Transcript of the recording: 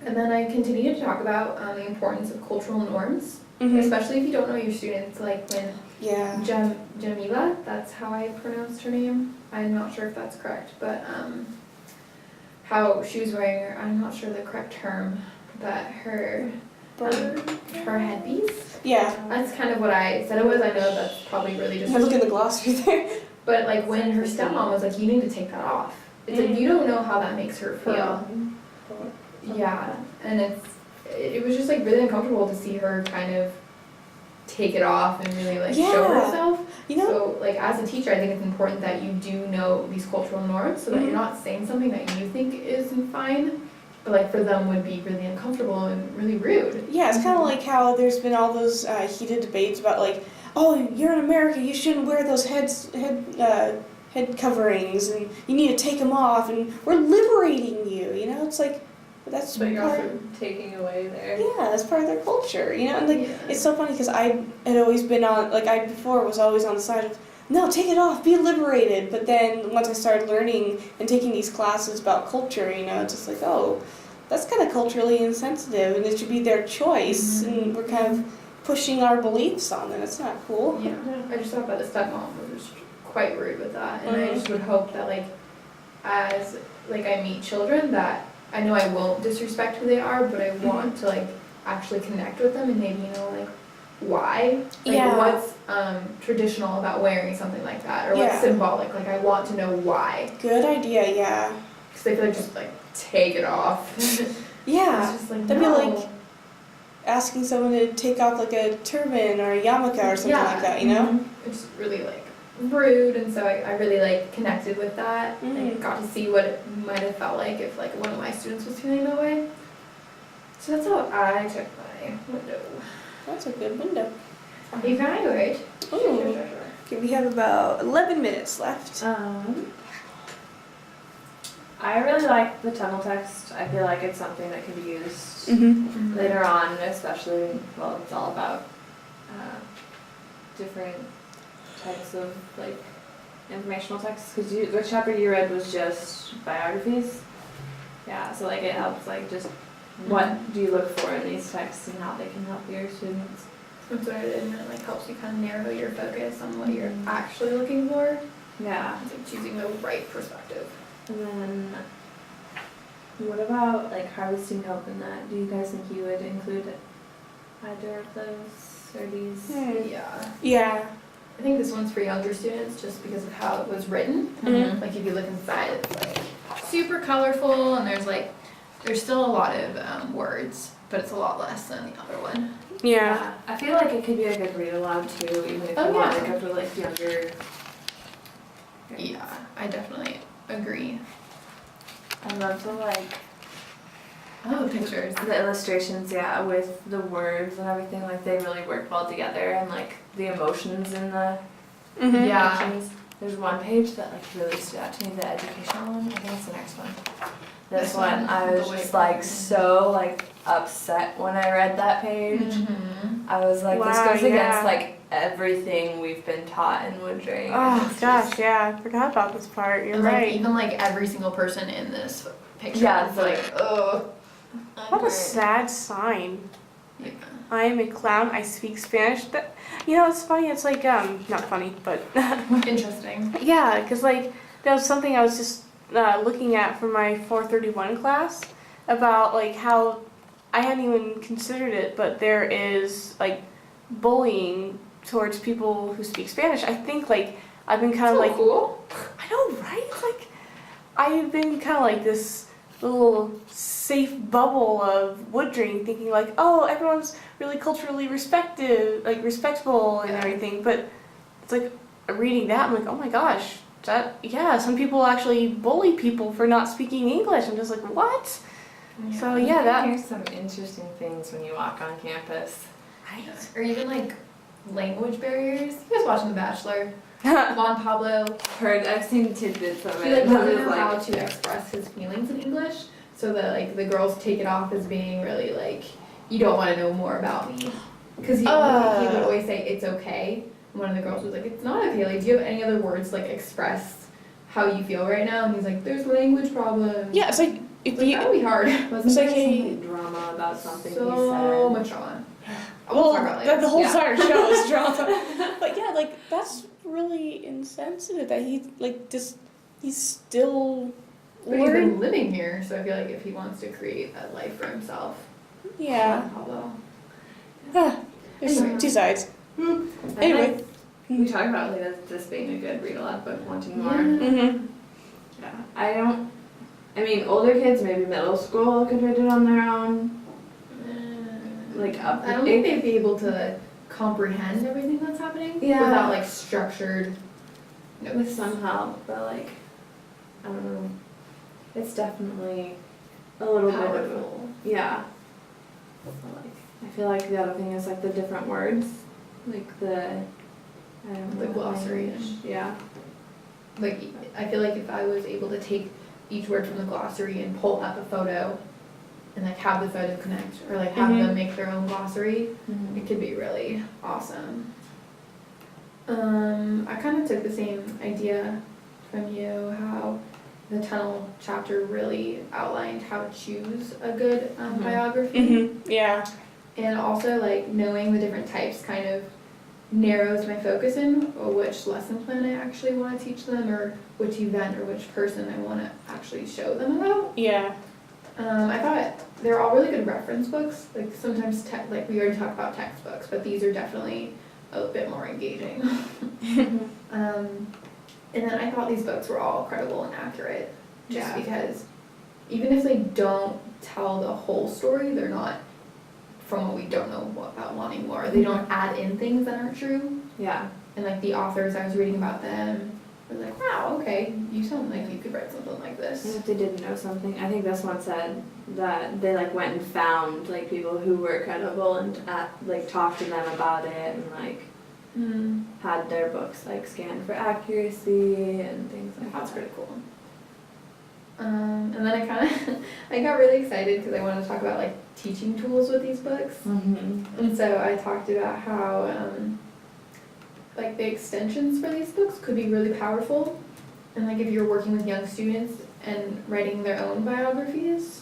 And then I continue to talk about the importance of cultural norms, especially if you don't know your students. Like when Jamila, that's how I pronounced her name. I'm not sure if that's correct, but how she was wearing her, I'm not sure the correct term, but her headpiece. Yeah. That's kind of what I said it was. I know that's probably really just. I look in the glossary there. But like when her stepmom was like, you need to take that off. It's like you don't know how that makes her feel. Yeah, and it was just like really uncomfortable to see her kind of take it off and really like show herself. You know, so like as a teacher, I think it's important that you do know these cultural norms so that you're not saying something that you think isn't fine, but like for them would be really uncomfortable and really rude. Yeah, it's kind of like how there's been all those heated debates about like, oh, you're in America, you shouldn't wear those head coverings, and you need to take them off, and we're liberating you. You know, it's like. But you're also taking away their... Yeah, that's part of their culture, you know? And, like, it's so funny because I had always been on, like, I before was always on the side of, no, take it off, be liberated. But then once I started learning and taking these classes about culture, you know, it's just like, oh, that's kind of culturally insensitive, and it should be their choice, and we're kind of pushing our beliefs on them. It's not cool. Yeah, I just thought about the stepmom was quite rude with that, and I just would hope that, like, as, like, I meet children that I know I won't disrespect who they are, but I want to like actually connect with them and maybe like why, like what's traditional about wearing something like that, or what's symbolic. Like I want to know why. Good idea, yeah. Because they feel like just like take it off. Yeah, it's just like, that'd be like asking someone to take off like a turban or a yarmulke or something like that, you know? It's really like rude, and so I really like connected with that and got to see what it might have felt like if like one of my students was feeling that way. So that's how I took my window. That's a good window. Evaluate. Ooh. Okay, we have about 11 minutes left. I really like the tunnel text. I feel like it's something that can be used later on, especially, well, it's all about different types of like informational texts, because the chapter you read was just biographies. Yeah, so like it helps like just what do you look for in these texts and how they can help your students. That's what it is, and it like helps you kind of narrow your focus on what you're actually looking for. Yeah. It's like choosing the right perspective. And then what about like harvesting hope in that? Do you guys think you would include either of those or these? Yeah. I think this one's for younger students just because of how it was written. Like if you look inside, it's like super colorful, and there's still a lot of words, but it's a lot less than the other one. Yeah. I feel like it could be a good read aloud too, even if you want to go for like younger. Yeah, I definitely agree. I love the like the pictures. The illustrations, with the words and everything, like they really work well together, and like the emotions in the pictures. There's one page that like really stood out to me, the educational one. I think it's the next one. This one, I was just like so like upset when I read that page. I was like, this goes against like everything we've been taught in woodring. Oh gosh, I forgot about this part. You're right. Like, even like every single person in this picture is like, oh. What a sad sign. Yeah. I am a clown. I speak Spanish. It's funny. It's like not funny, but interesting. Yeah, because like that was something I was just looking at for my 431 class about like how I hadn't even considered it, but there is like bullying towards people who speak Spanish. I think like I've been kind of like cool. I know, right? Like I've been kind of like this little safe bubble of woodring, thinking like, oh, everyone's really culturally respectful and everything. But it's like reading that, I'm like, oh my gosh, some people actually bully people for not speaking English. I'm just like, what? Yeah. So here's some interesting things when you walk on campus. Right. Or even like language barriers. You guys watching The Bachelor? Juan Pablo. I've seen tidbits of it. He doesn't know how to express his feelings in English, so that like the girls take it off as being really like, you don't want to know more about me, because he would always say it's okay. And one of the girls was like, it's not okay. Like, do you have any other words to like express how you feel right now? And he's like, there's language problems. Yeah, it's like if Like, you, that would be hard. Wasn't It's there like some drama about something he So said? much drama. well, talk about it later. the whole Yeah. entire show is drama. But yeah, like that's really insensitive that he like just he's still But he's learning. been living here, so I feel like if he wants to create a life for himself, Yeah. Pablo. There's Anyway. two sides. And Anyway. we talked about like this being a good read aloud book, wanting more. Mm-hmm. Yeah, I mean, older kids, maybe middle school, could read it on their own. Like up. I don't think they'd be able to comprehend everything that's happening Yeah. without like structured notes. With some help, but like, I don't know. It's definitely a little bit of Powerful. yeah. But, like, I feel like the other thing is like the different words, like the I don't know The glossary. language. Yeah. Like, I feel like if I was able to take each word from the glossary and pull up a photo and like have the photo connect or like have Mhm. them make their own glossary, it could be really awesome. I kind of took the same idea from you, how the tunnel chapter really outlined how to choose a good Mhm. biography. Mm-hmm. Yeah. And also like knowing the different types kind of narrows my focus in which lesson plan I actually want to teach them or which event or which person I want to actually show them about. Yeah. I thought they're all really good reference books. Like sometimes like we already talked about textbooks, but these are definitely a bit more engaging. And then I thought these books were all credible and accurate just Yeah. because even if they don't tell the whole story, they're not from what we don't know about wanting more. They don't add in things that aren't true. Yeah. And like the authors I was reading about them, I was like, wow, okay, you sound like you could write something like And this. if they didn't know something, I think this one said that they like went and found like people who were credible and like talked to them about it and like had their books like scanned for accuracy and things like That's that. pretty cool. And then I kind of, I got really excited because I wanted to talk about like teaching tools with these books. Mm-hmm. And so I talked about how like the extensions for these books could be really powerful. And like if you're working with young students and writing their own biographies,